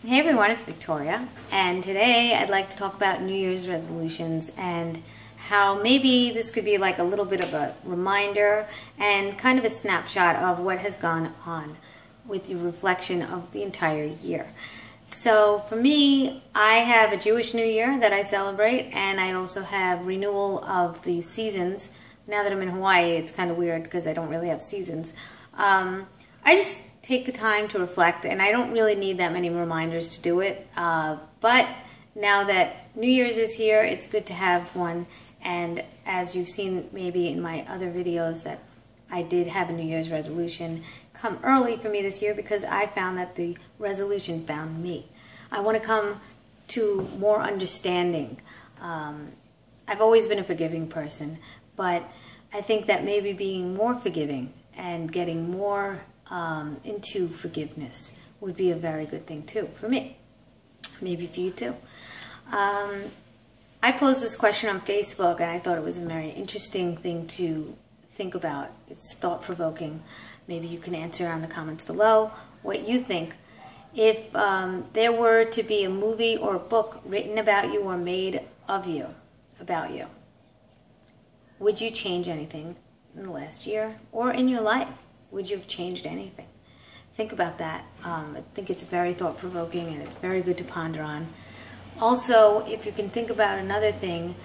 Hey everyone, it's Victoria, and today I'd like to talk about New Year's resolutions and how maybe this could be like a little bit of a reminder and kind of a snapshot of what has gone on with the reflection of the entire year. So for me, I have a Jewish New Year that I celebrate, and I also have renewal of the seasons. Now that I'm in Hawaii, it's kind of weird because I don't really have seasons. I just take the time to reflect, and I don't really need that many reminders to do it. But now that New Year's is here, it's good to have one. And as you've seen maybe in my other videos, that I did have a New Year's resolution come early for me this year because I found that the resolution found me. I want to come to more understanding. I've always been a forgiving person, but I think that maybe being more forgiving and getting more into forgiveness would be a very good thing too for me, maybe for you too. I posed this question on Facebook, and I thought it was a very interesting thing to think about. It's thought-provoking. Maybe you can answer on the comments below what you think. If there were to be a movie or a book written about you or made of you, about you, would you change anything in the last year or in your life? Would you have changed anything? Think about that. I think it's very thought-provoking, and it's very good to ponder on. Also, if you can think about another thing,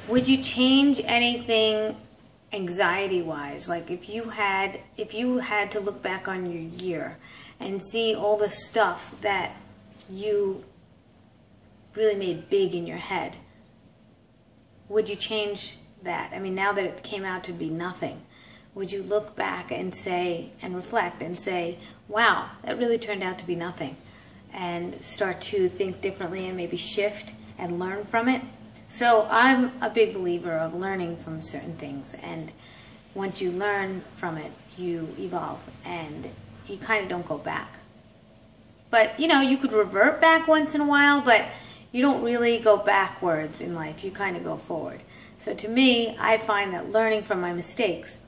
would you change anything anxiety-wise? Like if you had to look back on your year and see all the stuff that you really made big in your head, would you change that? I mean, now that it came out to be nothing, would you look back and say, and reflect and say, wow, that really turned out to be nothing, and start to think differently and maybe shift and learn from it? So I'm a big believer of learning from certain things, and once you learn from it, you evolve, and you kind of don't go back. But, you know, you could revert back once in a while, but you don't really go backwards in life. You kind of go forward. So to me, I find that learning from my mistakes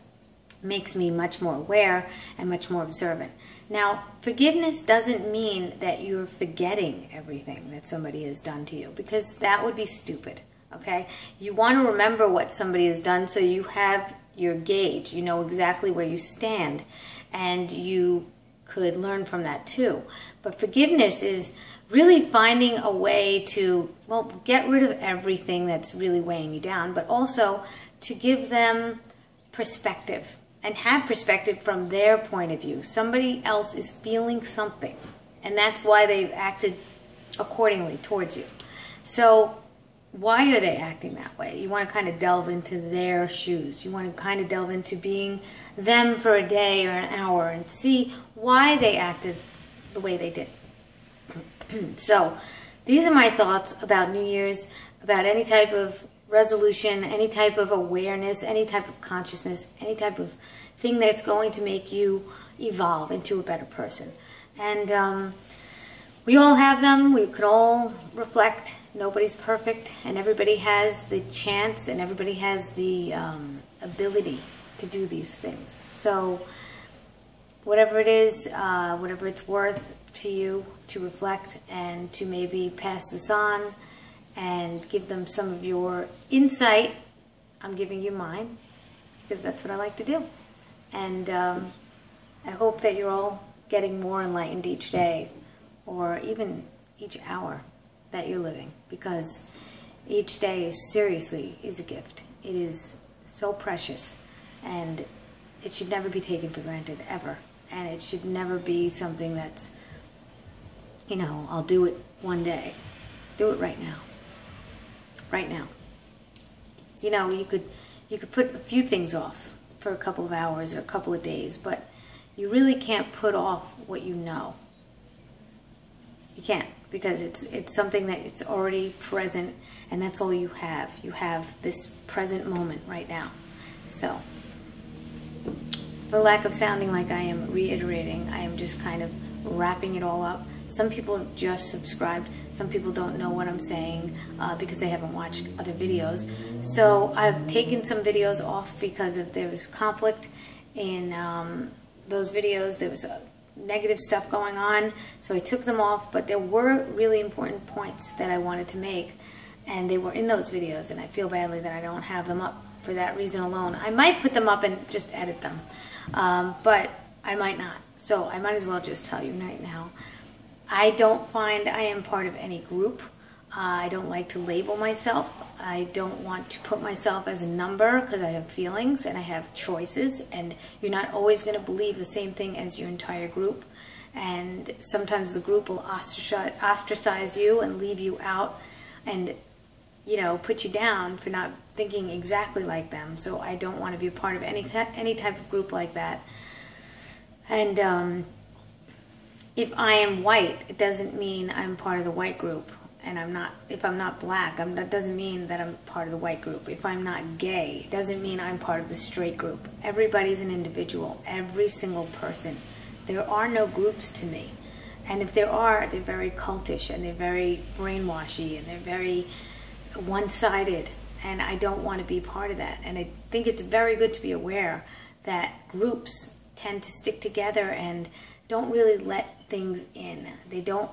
makes me much more aware and much more observant. Now, forgiveness doesn't mean that you're forgetting everything that somebody has done to you, because that would be stupid, okay? You want to remember what somebody has done so you have your gauge, you know exactly where you stand, and you could learn from that too. But forgiveness is really finding a way to, well, get rid of everything that's really weighing you down, but also to give them perspective and have perspective from their point of view. Somebody else is feeling something, and that's why they've acted accordingly towards you. So why are they acting that way? You want to kind of delve into their shoes. You want to kind of delve into being them for a day or an hour and see why they acted the way they did. So these are my thoughts about New Year's, about any type of resolution, any type of awareness, any type of consciousness, any type of thing that's going to make you evolve into a better person. And we all have them. We could all reflect. Nobody's perfect, and everybody has the chance, and everybody has the ability to do these things. So whatever it is, whatever it's worth to you to reflect and to maybe pass this on and give them some of your insight. I'm giving you mine because that's what I like to do. And I hope that you're all getting more enlightened each day, or even each hour that you're living, because each day seriously is a gift. It is so precious, and it should never be taken for granted, ever. And it should never be something that's, you know, I'll do it one day. Do it right now. Right now. You know, you could put a few things off for a couple of hours or a couple of days, but you really can't put off what you know. You can't, because it's something that it's already present, and that's all you have. You have this present moment right now. So, for lack of sounding like I am reiterating, I am just kind of wrapping it all up. Some people have just subscribed. Some people don't know what I'm saying because they haven't watched other videos. So I've taken some videos off because there was conflict in those videos. There was negative stuff going on, so I took them off, but there were really important points that I wanted to make, and they were in those videos, and I feel badly that I don't have them up for that reason alone. I might put them up and just edit them, but I might not, so I might as well just tell you right now. I don't find I am part of any group. I don't like to label myself. I don't want to put myself as a number because I have feelings and I have choices, and you're not always going to believe the same thing as your entire group. And sometimes the group will ostracize you and leave you out and, you know, put you down for not thinking exactly like them. So I don't want to be a part of any type of group like that. And if I am white, it doesn't mean I'm part of the white group. And I'm not, if I'm not black, that doesn't mean that I'm part of the white group. If I'm not gay, it doesn't mean I'm part of the straight group. Everybody's an individual, every single person. There are no groups to me. And if there are, they're very cultish, and they're very brainwashy, and they're very one-sided. And I don't want to be part of that. And I think it's very good to be aware that groups tend to stick together and don't really let things in. They don't,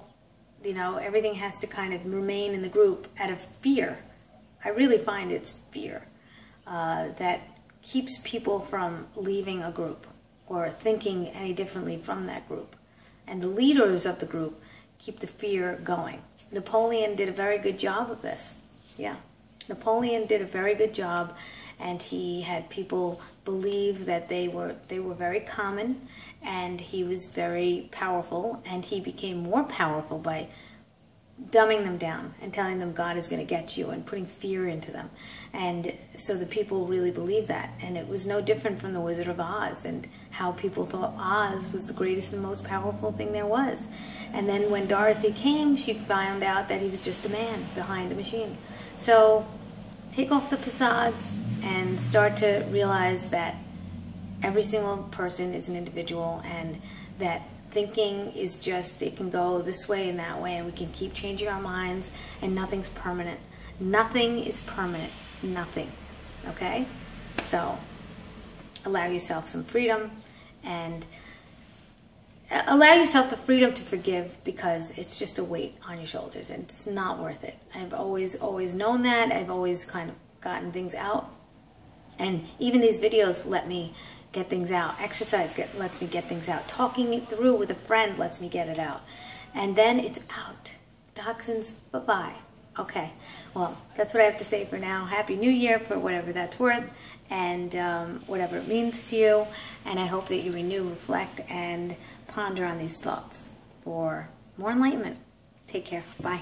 you know, everything has to kind of remain in the group out of fear. I really find it's fear that keeps people from leaving a group or thinking any differently from that group. And the leaders of the group keep the fear going. Napoleon did a very good job of this. Yeah, Napoleon did a very good job, and he had people believe that they were very common, and he was very powerful, and he became more powerful by dumbing them down and telling them God is going to get you and putting fear into them. And so the people really believed that. And it was no different from the Wizard of Oz and how people thought Oz was the greatest and most powerful thing there was. And then when Dorothy came, she found out that he was just a man behind a machine. So take off the facades and start to realize that every single person is an individual, and that thinking is just, it can go this way and that way, and we can keep changing our minds, and nothing's permanent. Nothing is permanent. Nothing. Okay? So allow yourself some freedom, and allow yourself the freedom to forgive, because it's just a weight on your shoulders and it's not worth it. I've always known that. I've always kind of gotten things out, and even these videos let me get things out. Exercise lets me get things out. Talking it through with a friend lets me get it out. And then it's out. Toxins, bye-bye. Okay, well, that's what I have to say for now. Happy New Year for whatever that's worth, and whatever it means to you. And I hope that you renew, reflect, and ponder on these thoughts for more enlightenment. Take care. Bye.